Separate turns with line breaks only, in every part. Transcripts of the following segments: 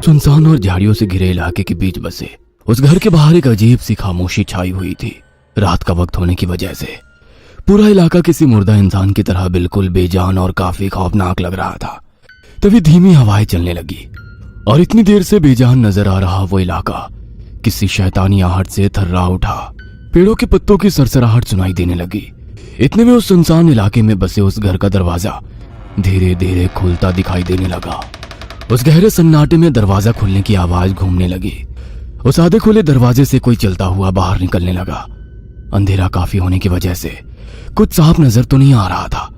सुनसान और झाड़ियों से घिरे इलाके के बीच बसे उस घर के बाहर एक अजीब सी खामोशी छाई हुई थी। रात का वक्त होने की वजह से पूरा इलाका किसी मुर्दा इंसान की तरह बिल्कुल बेजान और काफी खौफनाक लग रहा था। तभी धीमी हवाएं चलने लगी और इतनी देर से बेजान नजर आ रहा वो इलाका किसी शैतानी आहट से थर्रा उठा। पेड़ों के पत्तों की सरसराहट सुनाई देने लगी। इतने में उस सुनसान इलाके में बसे उस घर का दरवाजा धीरे धीरे खुलता दिखाई देने लगा। उस गहरे सन्नाटे में दरवाजा खुलने की आवाज घूमने लगी। उस आधे खुले दरवाजे से कोई चलता हुआ बाहर निकलने लगा। अंधेरा काफी होने की वजह से कुछ साफ नजर तो नहीं आ रहा था,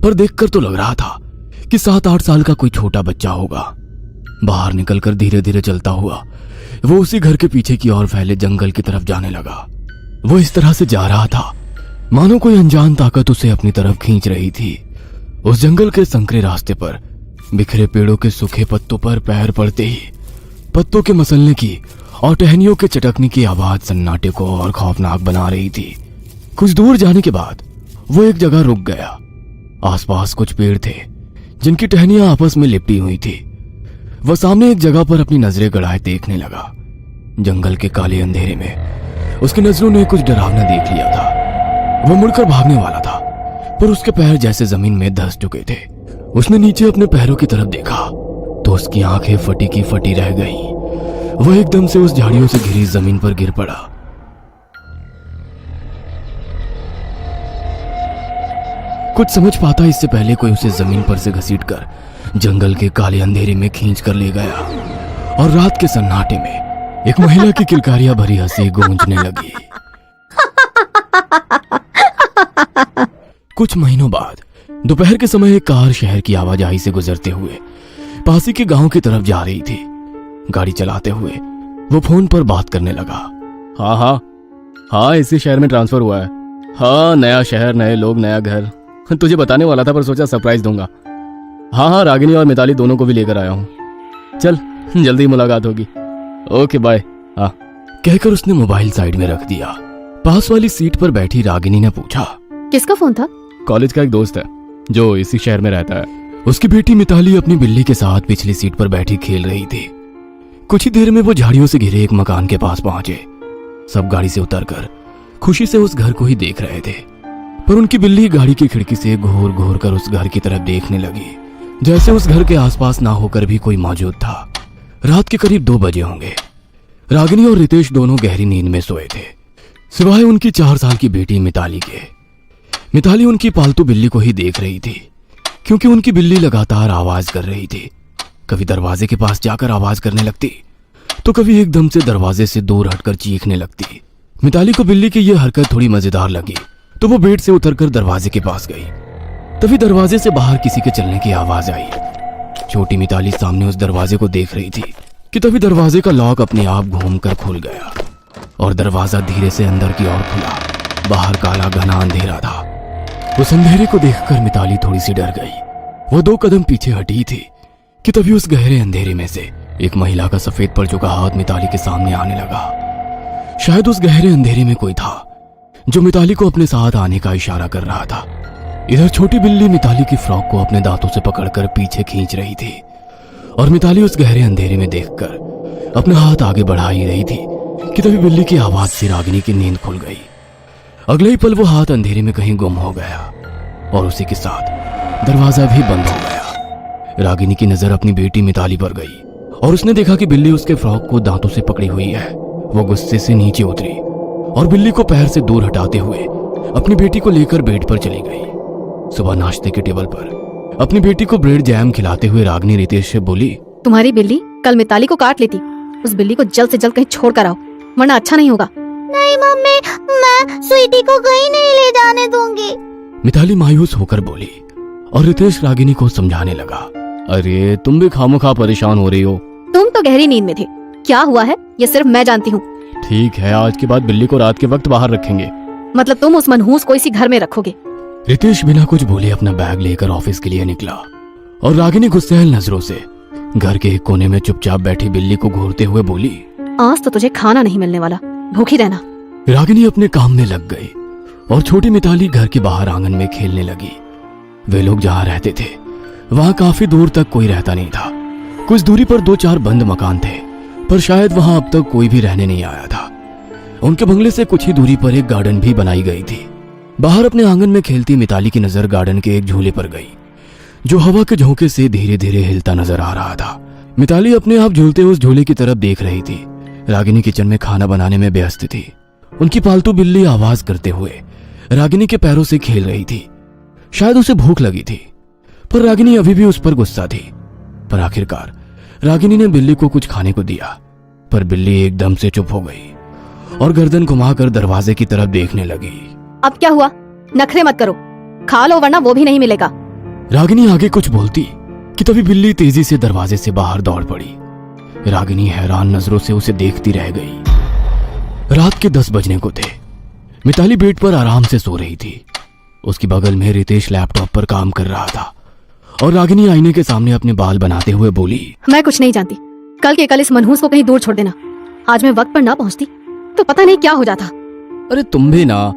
पर देखकर तो लग रहा था कि 7-8 साल का कोई छोटा बच्चा होगा। बाहर निकलकर धीरे धीरे चलता हुआ वो उसी घर के पीछे की ओर फैले जंगल की तरफ जाने लगा। वो इस तरह से जा रहा था मानो कोई अनजान ताकत उसे अपनी तरफ खींच रही थी। उस जंगल के संकरे रास्ते पर बिखरे पेड़ों के सूखे पत्तों पर पैर पड़ते ही पत्तों के मसलने की और टहनियों के चटकने की आवाज सन्नाटे को और खौफनाक बना रही थी। कुछ दूर जाने के बाद वो एक जगह रुक गया। आसपास कुछ पेड़ थे जिनकी टहनियां आपस में लिपटी हुई थी। वह सामने एक जगह पर अपनी नजरें गड़ाए देखने लगा। जंगल के काले अंधेरे में उसकी नजरों ने कुछ डरावना देख लिया था। वह मुड़कर भागने वाला था, पर उसके पैर जैसे जमीन में धंस चुके थे। उसने नीचे अपने पैरों की तरफ देखा तो उसकी आंखें फटी की फटी रह गईं। वह एकदम से उस झाड़ियों से घिरी जमीन पर गिर पड़ा। कुछ समझ पाता इससे पहले कोई उसे जमीन पर से घसीटकर जंगल के काले अंधेरे में खींच कर ले गया और रात के सन्नाटे में एक महिला की किलकारियां भरी हंसी गूंजने लगी। कुछ महीनों बाद दोपहर के समय एक कार शहर की आवाजाही से गुजरते हुए पासी के गांव की तरफ जा रही थी। गाड़ी चलाते हुए वो फोन पर बात करने लगा। हाँ, इसी शहर में ट्रांसफर हुआ है। हाँ, नया शहर, नए लोग, नया घर। तुझे बताने वाला था पर सोचा सरप्राइज दूंगा। हाँ, रागिनी और मिताली दोनों को भी लेकर आया हूँ। चल, जल्दी मुलाकात होगी। Okay bye. हाँ, कहकर उसने मोबाइल साइड में रख दिया। पास वाली सीट पर बैठी रागिनी ने पूछा,
किसका फोन था?
कॉलेज का एक दोस्त है जो इसी शहर में रहता है। उसकी बेटी मिताली अपनी बिल्ली के साथ पिछली सीट पर बैठी खेल रही थी। कुछ ही देर में वो झाड़ियों से घिरे एक मकान के पास पहुंचे। सब गाड़ी से उतरकर खुशी से उस घर को ही देख रहे थे, पर उनकी बिल्ली गाड़ी की खिड़की से घूर घूर कर उस घर की तरफ देखने लगी, जैसे उस घर के आसपास ना होकर भी कोई मौजूद था। रात के करीब 2 बजे होंगे। रागिनी और रितेश दोनों गहरी नींद में सोए थे, सिवाय उनकी 4 साल की बेटी मिताली के। मिताली उनकी पालतू बिल्ली को ही देख रही थी, क्योंकि उनकी बिल्ली लगातार आवाज कर रही थी। कभी दरवाजे के पास जाकर आवाज करने लगती तो कभी एकदम से दरवाजे से दूर हटकर चीखने लगती। मिताली को बिल्ली की यह हरकत थोड़ी मजेदार लगी तो वो बेड से उतरकर दरवाजे के पास गई। तभी दरवाजे से बाहर किसी के चलने की आवाज आई। छोटी मिताली सामने उस दरवाजे को देख रही थी कि तभी दरवाजे का लॉक अपने आप घूमकर खुल गया और दरवाजा धीरे से अंदर की ओर खुला। बाहर काला घना अंधेरा था। उस अंधेरे को देखकर मिताली थोड़ी सी डर गई। वो 2 कदम पीछे हटी थी कि तभी उस गहरे अंधेरे में से एक महिला का सफेद पर झुका हाथ मिताली के सामने आने लगा। शायद उस गहरे अंधेरे में कोई था जो मिताली को अपने साथ आने का इशारा कर रहा था। इधर छोटी बिल्ली मिताली की फ्रॉक को अपने दांतों से पकड़कर पीछे खींच रही थी और मिताली उस गहरे अंधेरे में देखकर अपना हाथ आगे बढ़ा ही रही थी कि तभी बिल्ली की आवाज से रागिनी की नींद खुल गई। अगले ही पल वो हाथ अंधेरे में कहीं गुम हो गया और उसी के साथ दरवाजा भी बंद हो गया। रागिनी की नजर अपनी बेटी मिताली पर गई और उसने देखा कि बिल्ली उसके फ्रॉक को दांतों से पकड़ी हुई है। वो गुस्से से नीचे उतरी और बिल्ली को पैर से दूर हटाते हुए अपनी बेटी को लेकर बेड पर चली गई। सुबह नाश्ते के टेबल पर अपनी बेटी को ब्रेड जैम खिलाते हुए रागिनी रितेश से बोली,
तुम्हारी बिल्ली कल मिताली को काट लेती। उस बिल्ली को जल्द से जल्द कहीं छोड़ कर आओ, वरना अच्छा नहीं होगा।
नहीं मम्मी, मैं स्वीटी को कहीं नहीं ले जाने दूंगी।
मिताली मायूस होकर बोली और रितेश रागिनी को समझाने लगा, अरे तुम भी खामोखा परेशान हो रही हो।
तुम तो गहरी नींद में थे, क्या हुआ है ये सिर्फ मैं जानती हूँ।
ठीक है, आज के बाद बिल्ली को रात के वक्त बाहर रखेंगे।
मतलब तुम उस मनहूस को इसी घर में रखोगे?
रितेश बिना कुछ बोले अपना बैग लेकर ऑफिस के लिए निकला और रागिनी गुस्सैल नजरों से घर के एक कोने में चुपचाप बैठी बिल्ली को घूरते हुए बोली,
आज तो तुझे खाना नहीं मिलने वाला, भूखी रहना।
रागिनी अपने काम में लग गई और छोटी मिताली घर के बाहर आंगन में खेलने लगी। वे लोग जहाँ रहते थे वहाँ काफी दूर तक कोई रहता नहीं था कुछ दूरी पर 2-4 बंद मकान थे, पर शायद वहां अब तक कोई भी रहने नहीं आया था। उनके बंगले से कुछ ही दूरी पर एक गार्डन भी बनाई गई थी। बाहर अपने आंगन में खेलती मिताली की नजर गार्डन के एक झूले पर गई, जो हवा के झोंके से धीरे धीरे हिलता नजर आ रहा था। मिताली अपने आप झूलते उस झूले की तरफ देख रही थी। रागिनी किचन में खाना बनाने में व्यस्त थी। उनकी पालतू बिल्ली आवाज करते हुए रागिनी के पैरों से खेल रही थी। शायद उसे भूख लगी थी, पर रागिनी अभी भी उस पर गुस्सा थी। पर आखिरकार रागिनी ने बिल्ली को कुछ खाने को दिया, पर बिल्ली एकदम से चुप हो गई और गर्दन घुमाकर दरवाजे की तरफ देखने लगी।
अब क्या हुआ? नखरे मत करो, खा लो वरना वो भी नहीं मिलेगा।
रागिनी आगे कुछ बोलती कि तभी बिल्ली तेजी से दरवाजे से बाहर दौड़ पड़ी। रागिनी हैरान नजरों से उसे देखती रह गई। रात के 10 बजने को थे। मिताली बेड पर आराम से सो रही थी। उसकी बगल में रितेश लैपटॉप पर काम कर रहा था और रागिनी आईने के सामने अपने बाल बनाते हुए बोली,
मैं कुछ नहीं जानती, कल के कल इस मनहूस को कहीं दूर छोड़ देना। आज मैं वक्त पर ना पहुंचती तो पता नहीं क्या हो जाता।
अरे तुम भी ना,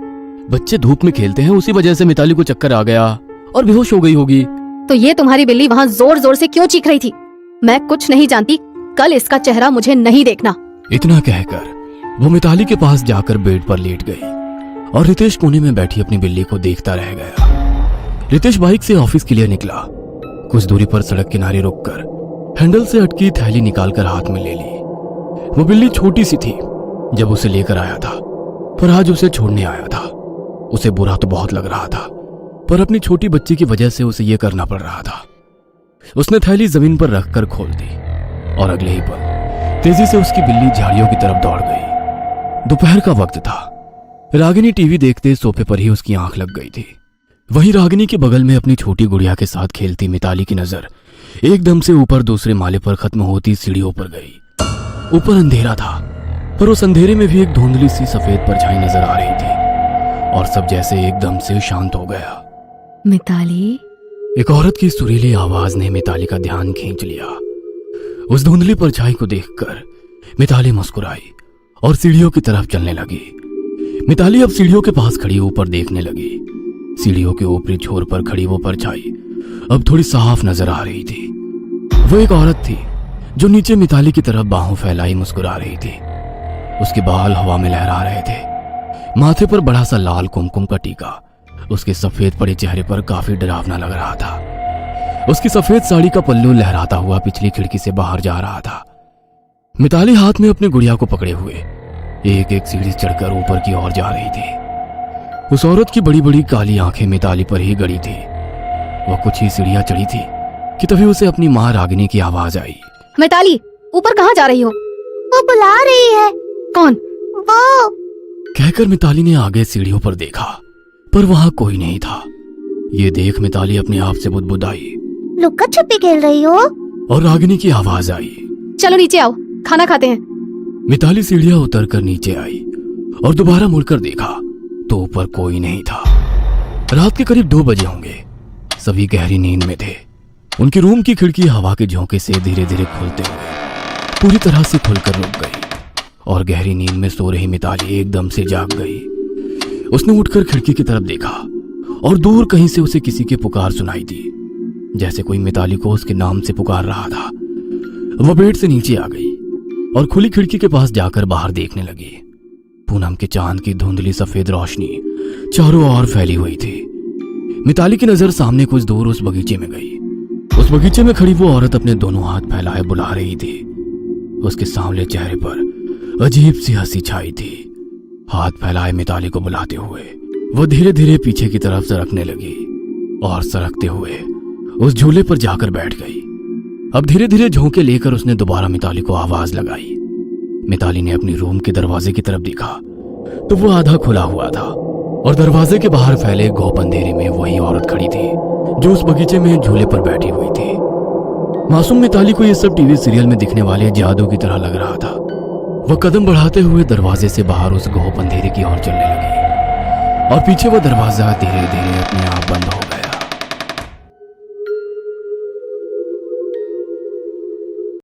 बच्चे धूप में खेलते हैं, उसी वजह से मिताली को चक्कर आ गया और बेहोश हो गई होगी।
तो ये तुम्हारी बिल्ली वहाँ जोर जोर से क्यों चीख रही थी? मैं कुछ नहीं जानती, कल इसका चेहरा मुझे नहीं देखना।
इतना कहकर वो मिताली के पास जाकर बेड पर लेट गई और रितेश कोने में बैठी अपनी बिल्ली को देखता रह गया। रितेश बाइक से ऑफिस के लिए निकला। कुछ दूरी पर सड़क किनारे रुककर हैंडल से अटकी थैली निकालकर हाथ में ले ली। वो बिल्ली छोटी सी थी जब उसे लेकर आया था, पर आज उसे छोड़ने आया था। उसे बुरा तो बहुत लग रहा था, पर अपनी छोटी बच्ची की वजह से उसे यह करना पड़ रहा था। उसने थैली जमीन पर रखकर खोल दी और अगले ही पल तेजी से उसकी बिल्ली झाड़ियों की तरफ दौड़ गई। दोपहर का वक्त था। रागिनी टीवी देखते सोफे पर ही उसकी आंख लग गई थी। वहीं रागिनी के बगल में अपनी छोटी गुड़िया के साथ खेलती मिताली की नजर एकदम से ऊपर दूसरे माले पर खत्म होती सीढ़ियों पर गई। ऊपर अंधेरा था, पर उस अंधेरे में भी एक धुंधली सी सफेद परछाई नजर आ रही थी और सब जैसे एकदम से शांत हो गया।
मिताली,
एक औरत की सुरीली आवाज ने मिताली का ध्यान खींच लिया। उस धुंधली परछाई को देखकर मिताली मुस्कुराई और सीढ़ियों की तरफ चलने लगी। मिताली अब सीढ़ियों के पास खड़ी ऊपर देखने लगी। सीढ़ियों के ऊपरी छोर पर खड़ी वो परछाई अब थोड़ी साफ नजर आ रही थी। वो एक औरत थी जो नीचे मिताली की तरफ बाहों फैलाई मुस्कुरा रही थी। उसके बाल हवा में लहरा रहे थे। माथे पर बड़ा सा लाल कुमकुम का टीका उसके सफेद पड़े चेहरे पर काफी डरावना लग रहा था। उसकी सफेद साड़ी का पल्लू लहराता हुआ पिछली खिड़की से बाहर जा रहा था। मिताली हाथ में अपनी गुड़िया को पकड़े हुए एक एक सीढ़ी चढ़कर ऊपर की ओर जा रही थी। उस औरत की बड़ी बड़ी काली आंखें मिताली पर ही गड़ी थी। वह कुछ ही सीढ़ियां चढ़ी थी कि तभी उसे अपनी माँ रागिनी की आवाज आई।
मिताली, ऊपर कहाँ जा रही हो?
वो बुला रही है।
कौन?
वो।
कहकर मिताली ने आगे सीढ़ियों पर देखा, पर वहां कोई नहीं था। ये देख मिताली अपने आप से बुदबुदाई।
लुक्का छुपी खेल रही हो?
और रागिनी की आवाज आई,
चलो नीचे आओ, खाना खाते हैं।
मिताली सीढ़ियां उतरकर नीचे आई और दोबारा मुड़कर देखा तो ऊपर कोई नहीं था। रात के करीब 2 बजे होंगे। सभी गहरी नींद में थे। उनके रूम की खिड़की हवा के झोंके से धीरे धीरे खुलते हुए पूरी तरह से खुलकर रुक गई और गहरी नींद में सो रही मिताली एकदम से जाग गई। उसने उठकर खिड़की की तरफ देखा और दूर कहीं से उसे किसी की पुकार सुनाई दी, जैसे कोई मिताली को उसके नाम से पुकार रहा था। वह बेड से नीचे आ गई और खुली खिड़की के पास जाकर बाहर देखने लगी। पूनम के चांद की धुंधली सफेद रोशनी चारों ओर फैली हुई थी। मिताली की नजर सामने कुछ दूर उस बगीचे में गई। उस बगीचे में खड़ी वो औरत अपने दोनों हाथ फैलाए बुला रही थी। उसके सांवले चेहरे पर अजीब सी हंसी छाई थी। हाथ फैलाए मिताली को बुलाते हुए वो धीरे धीरे पीछे की तरफ सरकने लगी और सरकते हुए उस झूले पर जाकर बैठ गई। अब धीरे धीरे झोंके लेकर उसने दोबारा मिताली को आवाज लगाई। मिताली ने अपनी रूम के दरवाजे की तरफ देखा तो वो आधा खुला हुआ था और दरवाजे के बाहर फैले घोप अंधेरे में वही औरत खड़ी थी जो उस बगीचे में झूले पर बैठी हुई थी। मासूम मिताली को ये सब टीवी सीरियल में दिखने वाले जादू की तरह लग रहा था। वह कदम बढ़ाते हुए दरवाजे से बाहर उस घोप अंधेरे की ओर चलने लगी और पीछे वो दरवाजा धीरे धीरे अपने आप बंद हो